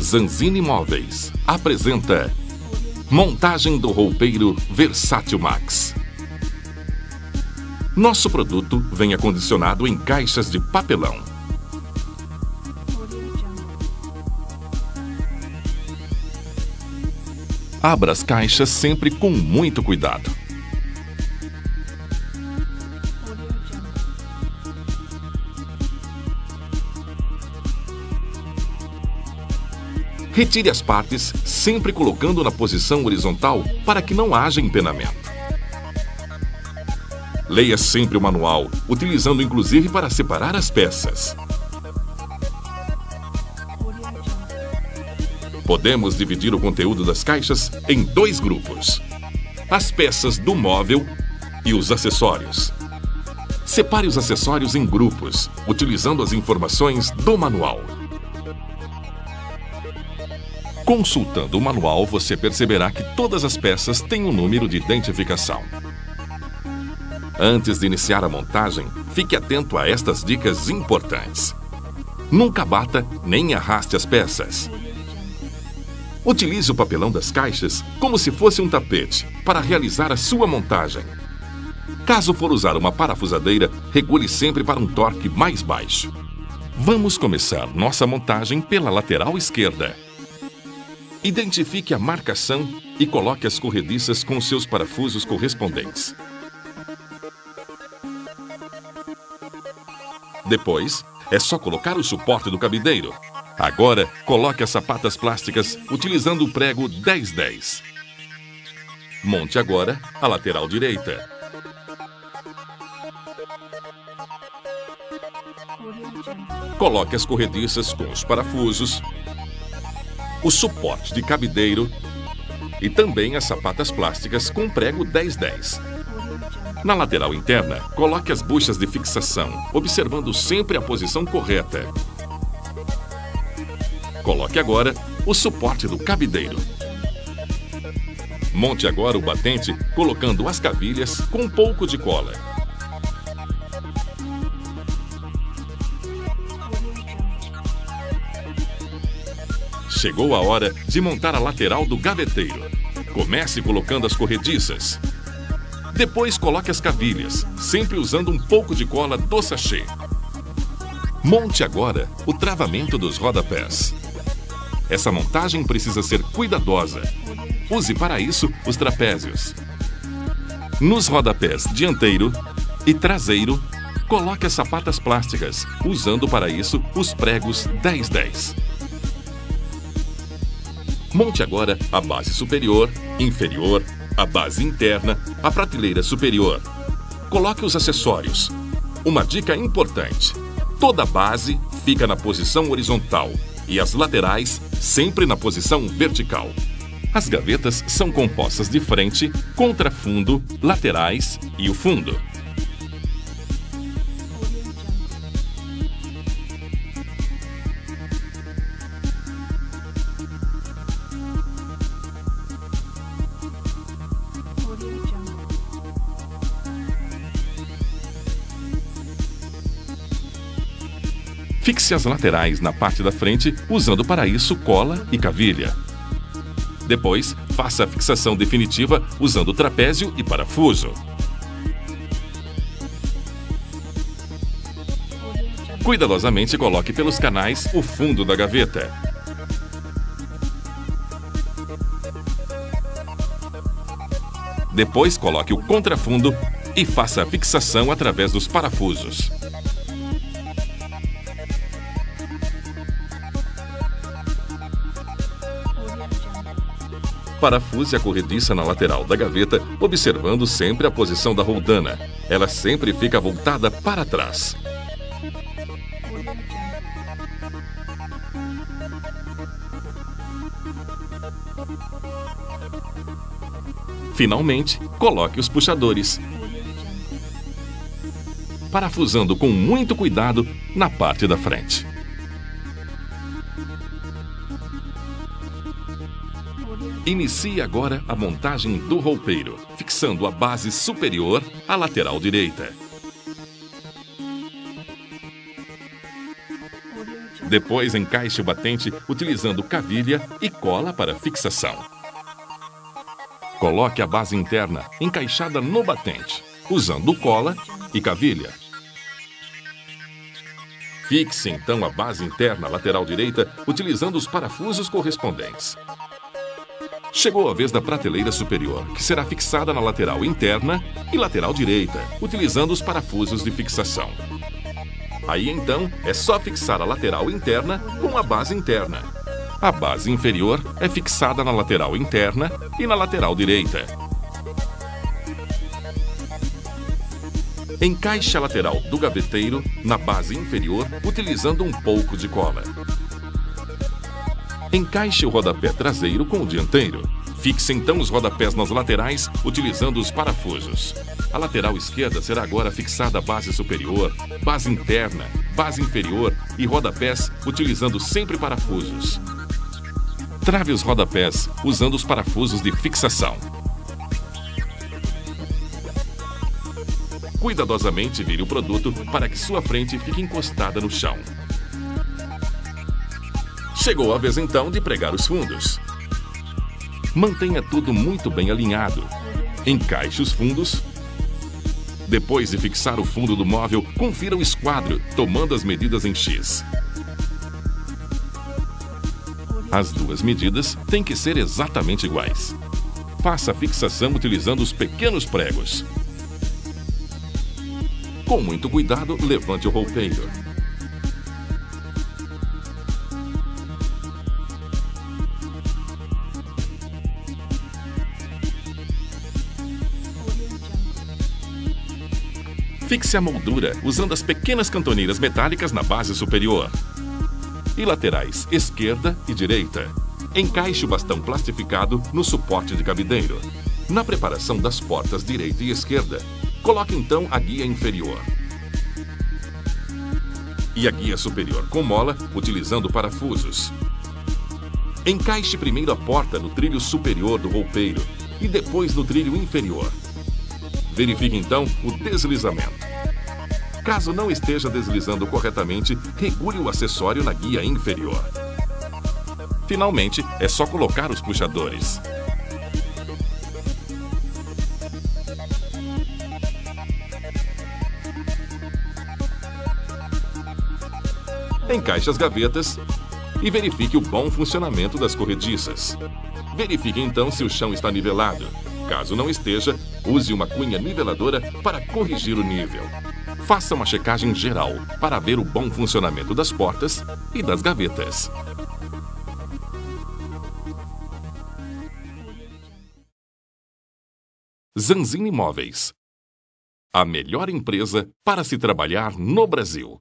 Zanzini Móveis apresenta montagem do roupeiro Versátil Max. Nosso produto vem acondicionado em caixas de papelão. Abra as caixas sempre com muito cuidado. Retire as partes, sempre colocando na posição horizontal para que não haja empenamento. Leia sempre o manual, utilizando inclusive para separar as peças. Podemos dividir o conteúdo das caixas em dois grupos: as peças do móvel e os acessórios. Separe os acessórios em grupos, utilizando as informações do manual. Consultando o manual, você perceberá que todas as peças têm um número de identificação. Antes de iniciar a montagem, fique atento a estas dicas importantes. Nunca bata nem arraste as peças. Utilize o papelão das caixas como se fosse um tapete para realizar a sua montagem. Caso for usar uma parafusadeira, regule sempre para um torque mais baixo. Vamos começar nossa montagem pela lateral esquerda. Identifique a marcação e coloque as corrediças com seus parafusos correspondentes. Depois, é só colocar o suporte do cabideiro. Agora, coloque as sapatas plásticas utilizando o prego 10-10. Monte agora a lateral direita. Coloque as corrediças com os parafusos, o suporte de cabideiro e também as sapatas plásticas com prego 10-10. Na lateral interna, coloque as buchas de fixação, observando sempre a posição correta. Coloque agora o suporte do cabideiro. Monte agora o batente, colocando as cavilhas com um pouco de cola. Chegou a hora de montar a lateral do gaveteiro. Comece colocando as corrediças. Depois coloque as cavilhas, sempre usando um pouco de cola do sachê. Monte agora o travamento dos rodapés. Essa montagem precisa ser cuidadosa. Use para isso os trapézios. Nos rodapés dianteiro e traseiro, coloque as sapatas plásticas, usando para isso os pregos 10-10. Monte agora a base superior, inferior, a base interna, a prateleira superior. Coloque os acessórios. Uma dica importante: toda a base fica na posição horizontal e as laterais sempre na posição vertical. As gavetas são compostas de frente, contrafundo, laterais e o fundo. Fixe as laterais na parte da frente, usando para isso cola e cavilha. Depois, faça a fixação definitiva usando trapézio e parafuso. Cuidadosamente coloque pelos canais o fundo da gaveta. Depois coloque o contrafundo e faça a fixação através dos parafusos. Parafuse a corrediça na lateral da gaveta, observando sempre a posição da roldana. Ela sempre fica voltada para trás. Finalmente, coloque os puxadores, parafusando com muito cuidado na parte da frente. Inicie agora a montagem do roupeiro, fixando a base superior à lateral direita. Depois, encaixe o batente utilizando cavilha e cola para fixação. Coloque a base interna encaixada no batente, usando cola e cavilha. Fixe então a base interna lateral direita utilizando os parafusos correspondentes. Chegou a vez da prateleira superior, que será fixada na lateral interna e lateral direita, utilizando os parafusos de fixação. Aí então é só fixar a lateral interna com a base interna. A base inferior é fixada na lateral interna e na lateral direita. Encaixe a lateral do gaveteiro na base inferior utilizando um pouco de cola. Encaixe o rodapé traseiro com o dianteiro. Fixe então os rodapés nas laterais utilizando os parafusos. A lateral esquerda será agora fixada a base superior, base interna, base inferior e rodapés utilizando sempre parafusos. Trave os rodapés usando os parafusos de fixação. Cuidadosamente vire o produto para que sua frente fique encostada no chão. Chegou a vez então de pregar os fundos. Mantenha tudo muito bem alinhado. Encaixe os fundos. Depois de fixar o fundo do móvel, confira o esquadro, tomando as medidas em X. As duas medidas têm que ser exatamente iguais. Faça a fixação utilizando os pequenos pregos. Com muito cuidado, levante o roupeiro. Fixe a moldura usando as pequenas cantoneiras metálicas na base superior. E laterais esquerda e direita. Encaixe o bastão plastificado no suporte de cabideiro. Na preparação das portas direita e esquerda, coloque então a guia inferior. E a guia superior com mola, utilizando parafusos. Encaixe primeiro a porta no trilho superior do roupeiro e depois no trilho inferior. Verifique então o deslizamento. Caso não esteja deslizando corretamente, regule o acessório na guia inferior. Finalmente, é só colocar os puxadores. Encaixe as gavetas e verifique o bom funcionamento das corrediças. Verifique então se o chão está nivelado. Caso não esteja, use uma cunha niveladora para corrigir o nível. Faça uma checagem geral para ver o bom funcionamento das portas e das gavetas. Zanzini Móveis. A melhor empresa para se trabalhar no Brasil.